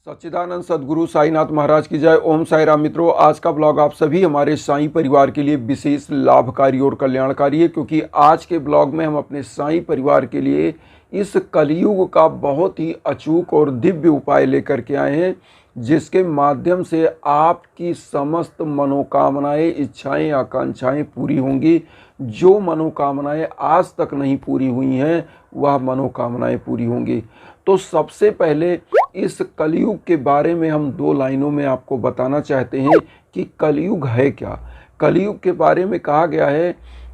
सच्चिदानंद सद्गुरु साईनाथ महाराज की जय। ओम साई राम। मित्रों, आज का ब्लॉग आप सभी हमारे साईं परिवार के लिए विशेष लाभकारी और कल्याणकारी है, क्योंकि आज के ब्लॉग में हम अपने साईं परिवार के लिए इस कलयुग का बहुत ही अचूक और दिव्य उपाय लेकर के आए हैं, जिसके माध्यम से आपकी समस्त मनोकामनाएं, इच्छाएं, आकांक्षाएं पूरी होंगी। जो मनोकामनाएं आज तक नहीं पूरी हुई हैं, वह मनोकामनाएं पूरी होंगी। तो सबसे पहले इस कलयुग के बारे में हम दो लाइनों में आपको बताना चाहते हैं कि कलयुग है क्या। कलयुग के बारे में कहा गया है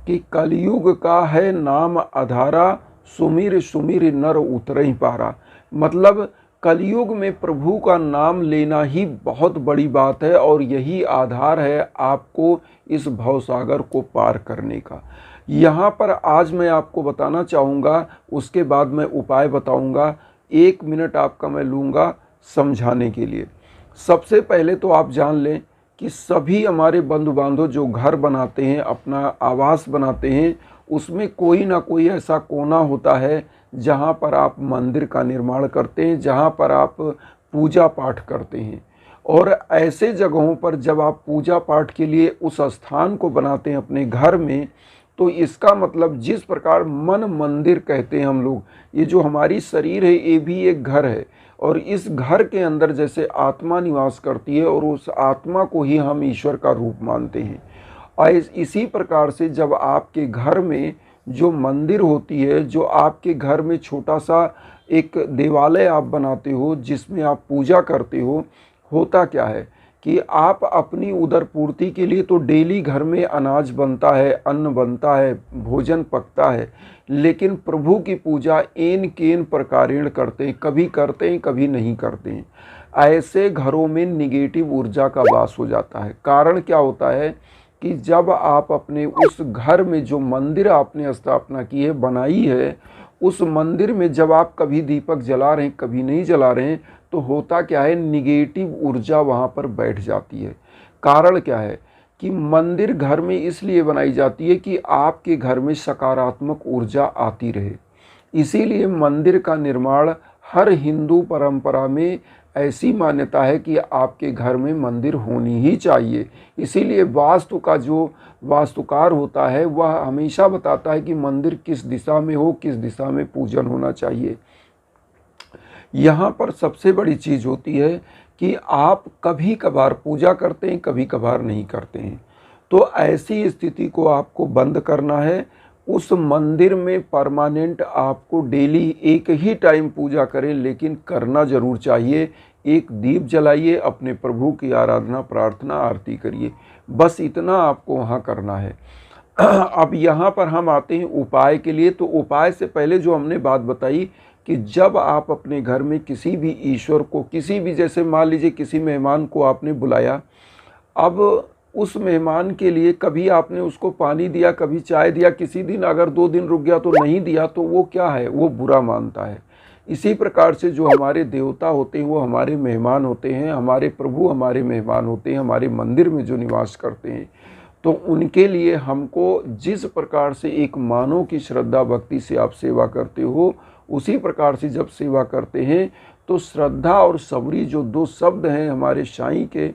कि कलयुग का है नाम आधारा, सुमिर सुमिर नर उतरहि पारा। मतलब कलयुग में प्रभु का नाम लेना ही बहुत बड़ी बात है, और यही आधार है आपको इस भवसागर को पार करने का। यहाँ पर आज मैं आपको बताना चाहूँगा, उसके बाद मैं उपाय बताऊँगा। 1 मिनट आपका मैं लूँगा समझाने के लिए। सबसे पहले तो आप जान लें कि सभी हमारे बंधु बांधव जो घर बनाते हैं, अपना आवास बनाते हैं, उसमें कोई ना कोई ऐसा कोना होता है जहाँ पर आप मंदिर का निर्माण करते हैं, जहाँ पर आप पूजा पाठ करते हैं। और ऐसे जगहों पर जब आप पूजा पाठ के लिए उस स्थान को बनाते हैं अपने घर में, तो इसका मतलब जिस प्रकार मन मंदिर कहते हैं हम लोग, ये जो हमारी शरीर है ये भी एक घर है, और इस घर के अंदर जैसे आत्मा निवास करती है और उस आत्मा को ही हम ईश्वर का रूप मानते हैं। और इसी प्रकार से जब आपके घर में जो मंदिर होती है, जो आपके घर में छोटा सा एक देवालय आप बनाते हो जिसमें आप पूजा करते हो, होता क्या है कि आप अपनी उदर पूर्ति के लिए तो डेली घर में अनाज बनता है, अन्न बनता है, भोजन पकता है, लेकिन प्रभु की पूजा एन केन प्रकारेण करते हैं, कभी नहीं करते हैं। ऐसे घरों में निगेटिव ऊर्जा का वास हो जाता है। कारण क्या होता है कि जब आप अपने उस घर में जो मंदिर आपने स्थापना की है, बनाई है, उस मंदिर में जब आप कभी दीपक जला रहे हैं, कभी नहीं जला रहे हैं, तो होता क्या है, निगेटिव ऊर्जा वहाँ पर बैठ जाती है। कारण क्या है कि मंदिर घर में इसलिए बनाई जाती है कि आपके घर में सकारात्मक ऊर्जा आती रहे। इसीलिए मंदिर का निर्माण हर हिंदू परंपरा में ऐसी मान्यता है कि आपके घर में मंदिर होनी ही चाहिए। इसीलिए वास्तु का जो वास्तुकार होता है वह हमेशा बताता है कि मंदिर किस दिशा में हो, किस दिशा में पूजन होना चाहिए। यहाँ पर सबसे बड़ी चीज़ होती है कि आप कभी कभार पूजा करते हैं, कभी कभार नहीं करते हैं। तो ऐसी स्थिति को आपको बंद करना है। उस मंदिर में परमानेंट आपको डेली एक ही टाइम पूजा करें, लेकिन करना जरूर चाहिए। एक दीप जलाइए, अपने प्रभु की आराधना, प्रार्थना, आरती करिए, बस इतना आपको वहाँ करना है। अब यहाँ पर हम आते हैं उपाय के लिए। तो उपाय से पहले जो हमने बात बताई कि जब आप अपने घर में किसी भी ईश्वर को, किसी भी, जैसे मान लीजिए किसी मेहमान को आपने बुलाया, अब उस मेहमान के लिए कभी आपने उसको पानी दिया, कभी चाय दिया, किसी दिन अगर 2 दिन रुक गया तो नहीं दिया, तो वो क्या है, वो बुरा मानता है। इसी प्रकार से जो हमारे देवता होते हैं वो हमारे मेहमान होते हैं, हमारे प्रभु हमारे मेहमान होते हैं, हमारे मंदिर में जो निवास करते हैं। तो उनके लिए हमको जिस प्रकार से एक मानव की श्रद्धा भक्ति से आप सेवा करते हो, उसी प्रकार से जब सेवा करते हैं तो श्रद्धा और सबरी जो 2 शब्द हैं हमारे साईं के,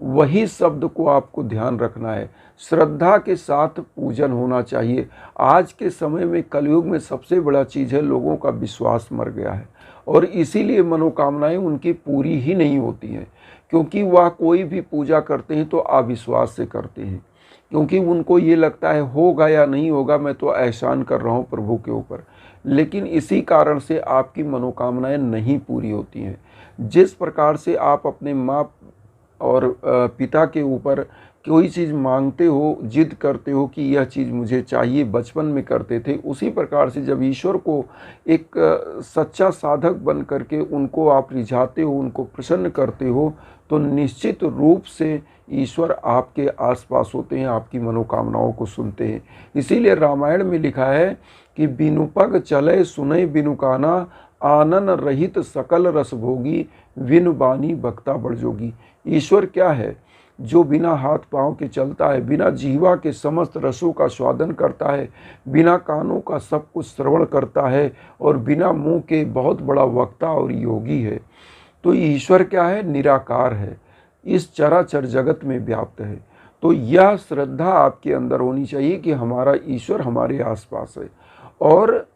वही शब्द को आपको ध्यान रखना है। श्रद्धा के साथ पूजन होना चाहिए। आज के समय में कलयुग में सबसे बड़ा चीज़ है, लोगों का विश्वास मर गया है, और इसीलिए मनोकामनाएं उनकी पूरी ही नहीं होती हैं, क्योंकि वह कोई भी पूजा करते हैं तो अविश्वास से करते हैं, क्योंकि उनको ये लगता है होगा या नहीं होगा, मैं तो एहसान कर रहा हूँ प्रभु के ऊपर। लेकिन इसी कारण से आपकी मनोकामनाएं नहीं पूरी होती हैं। जिस प्रकार से आप अपने माँ और पिता के ऊपर कोई चीज़ मांगते हो, जिद करते हो कि यह चीज़ मुझे चाहिए, बचपन में करते थे, उसी प्रकार से जब ईश्वर को एक सच्चा साधक बन करके उनको आप रिझाते हो, उनको प्रसन्न करते हो, तो निश्चित रूप से ईश्वर आपके आसपास होते हैं, आपकी मनोकामनाओं को सुनते हैं। इसीलिए रामायण में लिखा है कि बिनु पग चले सुने बिनु काना, आनन रहित सकल रस भोगी, विनु बानी बक्ता बड़जोगी। ईश्वर क्या है, जो बिना हाथ पांव के चलता है, बिना जीवा के समस्त रसों का स्वादन करता है, बिना कानों का सब कुछ श्रवण करता है, और बिना मुंह के बहुत बड़ा वक्ता और योगी है। तो ईश्वर क्या है? निराकार है, इस चराचर जगत में व्याप्त है। तो यह श्रद्धा आपके अंदर होनी चाहिए कि हमारा ईश्वर हमारे आसपास है, और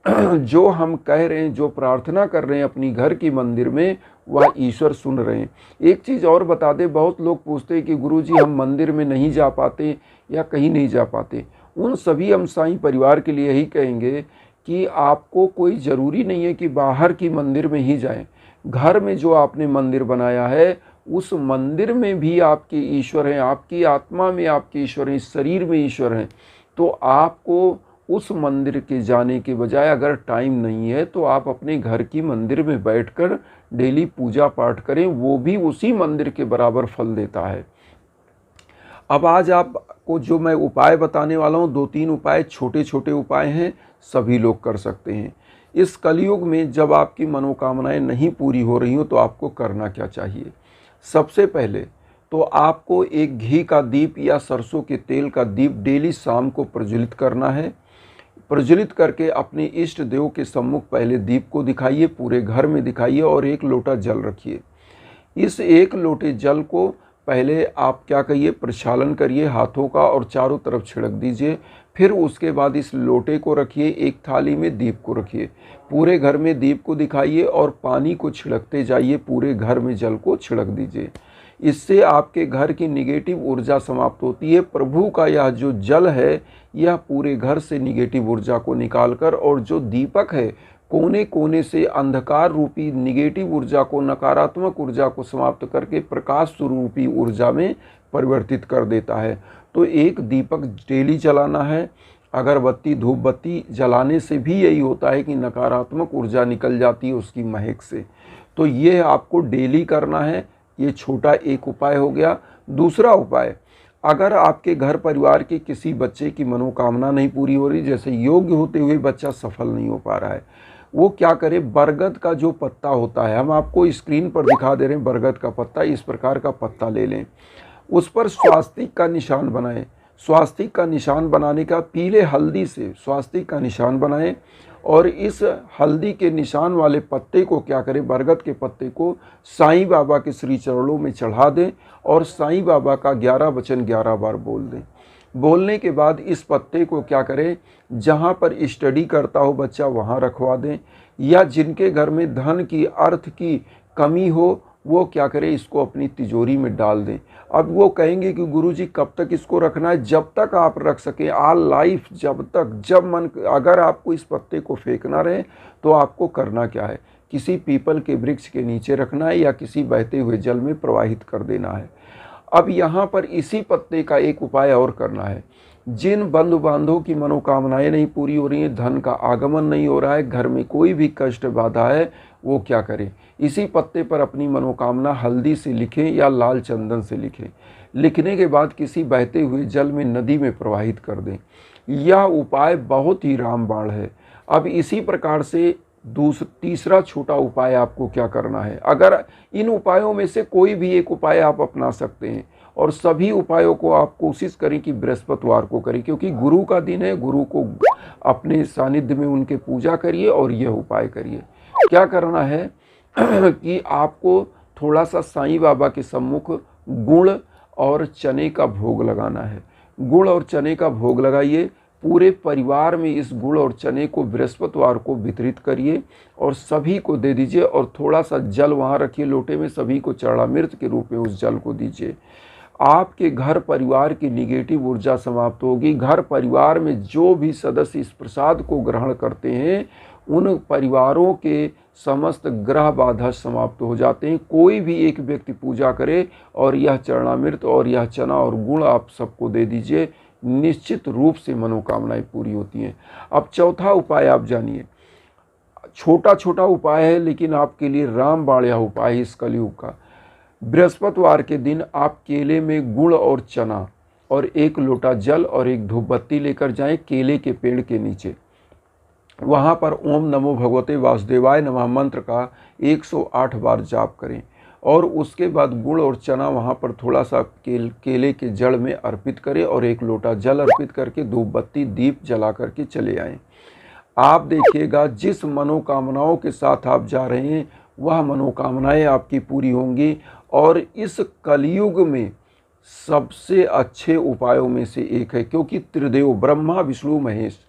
जो हम कह रहे हैं, जो प्रार्थना कर रहे हैं अपनी घर की मंदिर में, वह ईश्वर सुन रहे हैं। एक चीज़ और बता दें, बहुत लोग पूछते हैं कि गुरुजी हम मंदिर में नहीं जा पाते या कहीं नहीं जा पाते। उन सभी हम साईं परिवार के लिए यही कहेंगे कि आपको कोई ज़रूरी नहीं है कि बाहर की मंदिर में ही जाएं। घर में जो आपने मंदिर बनाया है, उस मंदिर में भी आपके ईश्वर हैं, आपकी आत्मा में आपके ईश्वर हैं, इस शरीर में ईश्वर हैं। तो आपको उस मंदिर के जाने के बजाय, अगर टाइम नहीं है तो आप अपने घर की मंदिर में बैठकर डेली पूजा पाठ करें, वो भी उसी मंदिर के बराबर फल देता है। अब आज आपको जो मैं उपाय बताने वाला हूँ, 2-3 उपाय, छोटे छोटे उपाय हैं, सभी लोग कर सकते हैं। इस कलयुग में जब आपकी मनोकामनाएं नहीं पूरी हो रही हो तो आपको करना क्या चाहिए? सबसे पहले तो आपको एक घी का दीप या सरसों के तेल का दीप डेली शाम को प्रज्वलित करना है। प्रज्वलित करके अपने इष्ट देव के सम्मुख पहले दीप को दिखाइए, पूरे घर में दिखाइए, और 1 लोटा जल रखिए। इस 1 लोटे जल को पहले आप क्या करिए, प्रक्षालन करिए हाथों का और चारों तरफ छिड़क दीजिए। फिर उसके बाद इस लोटे को रखिए, एक थाली में दीप को रखिए, पूरे घर में दीप को दिखाइए और पानी को छिड़कते जाइए, पूरे घर में जल को छिड़क दीजिए। इससे आपके घर की निगेटिव ऊर्जा समाप्त होती है। प्रभु का यह जो जल है, यह पूरे घर से निगेटिव ऊर्जा को निकालकर, और जो दीपक है कोने कोने से अंधकार रूपी निगेटिव ऊर्जा को, नकारात्मक ऊर्जा को समाप्त करके प्रकाश स्वरूपी ऊर्जा में परिवर्तित कर देता है। तो एक दीपक डेली जलाना है। अगरबत्ती धूप बत्ती जलाने से भी यही होता है कि नकारात्मक ऊर्जा निकल जाती है उसकी महक से। तो ये आपको डेली करना है। ये छोटा एक उपाय हो गया। दूसरा उपाय, अगर आपके घर परिवार के किसी बच्चे की मनोकामना नहीं पूरी हो रही, जैसे योग्य होते हुए बच्चा सफल नहीं हो पा रहा है, वो क्या करे, बरगद का जो पत्ता होता है, हम आपको स्क्रीन पर दिखा दे रहे हैं, बरगद का पत्ता, इस प्रकार का पत्ता ले लें, उस पर स्वास्तिक का निशान बनाएं। स्वास्तिक का निशान बनाने का, पीले हल्दी से स्वास्तिक का निशान बनाएं, और इस हल्दी के निशान वाले पत्ते को क्या करें, बरगद के पत्ते को साईं बाबा के श्री चरणों में चढ़ा दें, और साईं बाबा का 11 वचन 11 बार बोल दें। बोलने के बाद इस पत्ते को क्या करें, जहाँ पर स्टडी करता हो बच्चा वहाँ रखवा दें, या जिनके घर में धन की, अर्थ की कमी हो, वो क्या करें, इसको अपनी तिजोरी में डाल दें। अब वो कहेंगे कि गुरुजी कब तक इसको रखना है? जब तक आप रख सकें, ऑल लाइफ, जब तक, जब मन, अगर आपको इस पत्ते को फेंकना रहे तो आपको करना क्या है, किसी पीपल के वृक्ष के नीचे रखना है या किसी बहते हुए जल में प्रवाहित कर देना है। अब यहाँ पर इसी पत्ते का एक उपाय और करना है। जिन बंधु बांधवों की मनोकामनाएं नहीं पूरी हो रही हैं, धन का आगमन नहीं हो रहा है, घर में कोई भी कष्ट बाधा है, वो क्या करें, इसी पत्ते पर अपनी मनोकामना हल्दी से लिखें या लाल चंदन से लिखें। लिखने के बाद किसी बहते हुए जल में, नदी में प्रवाहित कर दें। यह उपाय बहुत ही रामबाण है। अब इसी प्रकार से तीसरा छोटा उपाय आपको क्या करना है। अगर इन उपायों में से कोई भी एक उपाय आप अपना सकते हैं, और सभी उपायों को आप कोशिश करें कि बृहस्पतिवार को करें, क्योंकि गुरु का दिन है। गुरु को अपने सानिध्य में उनके पूजा करिए और यह उपाय करिए। क्या करना है कि आपको थोड़ा सा साईं बाबा के सम्मुख गुड़ और चने का भोग लगाना है। गुड़ और चने का भोग लगाइए, पूरे परिवार में इस गुड़ और चने को बृहस्पतिवार को वितरित करिए और सभी को दे दीजिए, और थोड़ा सा जल वहाँ रखिए लोटे में, सभी को चरणामृत के रूप में उस जल को दीजिए। आपके घर परिवार की निगेटिव ऊर्जा समाप्त होगी। घर परिवार में जो भी सदस्य इस प्रसाद को ग्रहण करते हैं, उन परिवारों के समस्त ग्रह बाधा समाप्त हो जाते हैं। कोई भी एक व्यक्ति पूजा करे और यह चरणामृत और यह चना और गुड़ आप सबको दे दीजिए, निश्चित रूप से मनोकामनाएं पूरी होती हैं। अब चौथा उपाय आप जानिए। छोटा छोटा उपाय है, लेकिन आपके लिए रामबाण यह उपाय है इस कलयुग का। बृहस्पतिवार के दिन आप केले में गुड़ और चना और 1 लोटा जल और 1 धूप बत्ती लेकर जाएं केले के पेड़ के नीचे। वहाँ पर ओम नमो भगवते वासुदेवाय नमः मंत्र का 108 बार जाप करें, और उसके बाद गुड़ और चना वहाँ पर थोड़ा सा केले के जड़ में अर्पित करें, और 1 लोटा जल अर्पित करके धूप बत्ती दीप जला करके चले आएँ। आप देखिएगा जिस मनोकामनाओं के साथ आप जा रहे हैं, वह मनोकामनाएं आपकी पूरी होंगी। और इस कलयुग में सबसे अच्छे उपायों में से एक है, क्योंकि त्रिदेव ब्रह्मा विष्णु महेश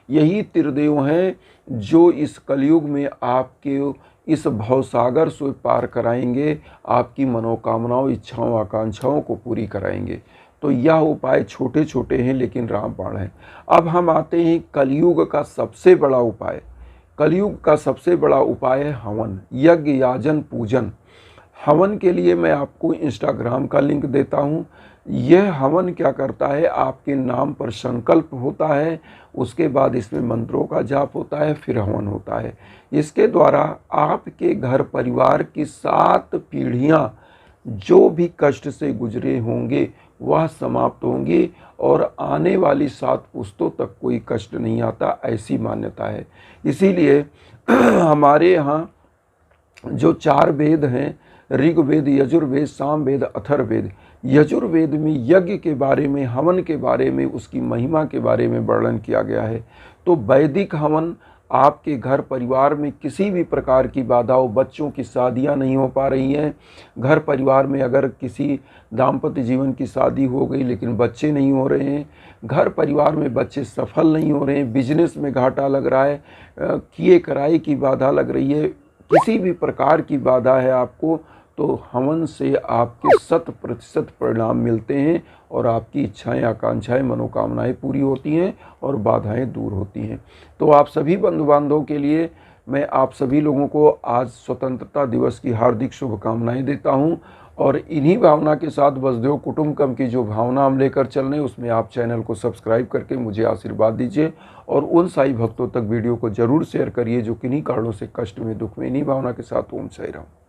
यही त्रिदेव हैं जो इस कलयुग में आपके इस भवसागर से पार कराएंगे, आपकी मनोकामनाओं, इच्छाओं, आकांक्षाओं को पूरी कराएंगे। तो यह उपाय छोटे छोटे हैं लेकिन रामबाण हैं। अब हम आते हैं कलयुग का सबसे बड़ा उपाय। कलयुग का सबसे बड़ा उपाय है हवन, यज्ञ, याजन, पूजन। हवन के लिए मैं आपको इंस्टाग्राम का लिंक देता हूँ। यह हवन क्या करता है, आपके नाम पर संकल्प होता है, उसके बाद इसमें मंत्रों का जाप होता है, फिर हवन होता है। इसके द्वारा आपके घर परिवार की 7 पीढ़ियाँ जो भी कष्ट से गुजरे होंगे वह समाप्त होंगी और आने वाली 7 पुश्तों तक कोई कष्ट नहीं आता, ऐसी मान्यता है। इसीलिए हमारे यहाँ जो 4 वेद हैं, ऋग्वेद, यजुर्वेद, सामवेद, अथर्ववेद, यजुर्वेद में यज्ञ के बारे में, हवन के बारे में, उसकी महिमा के बारे में वर्णन किया गया है। तो वैदिक हवन आपके घर परिवार में किसी भी प्रकार की बाधाओं, बच्चों की शादियां नहीं हो पा रही हैं, घर परिवार में अगर किसी दाम्पत्य जीवन की शादी हो गई लेकिन बच्चे नहीं हो रहे हैं, घर परिवार में बच्चे सफल नहीं हो रहे हैं, बिजनेस में घाटा लग रहा है, किए कराए की बाधा लग रही है, किसी भी प्रकार की बाधा है आपको, तो हवन से आपके 100% परिणाम मिलते हैं और आपकी इच्छाएं, आकांक्षाएं, मनोकामनाएं पूरी होती हैं और बाधाएं दूर होती हैं। तो आप सभी बंधु बांधवों के लिए मैं आप सभी लोगों को आज स्वतंत्रता दिवस की हार्दिक शुभकामनाएं देता हूं। और इन्हीं भावना के साथ वसुधैव कुटुंबकम की जो भावना हम लेकर चल रहे हैं उसमें आप चैनल को सब्सक्राइब करके मुझे आशीर्वाद दीजिए और उन साई भक्तों तक वीडियो को जरूर शेयर करिए जो किन्हीं कारणों से कष्ट में, दुख में। इन्हीं भावना के साथ ओम साई राम।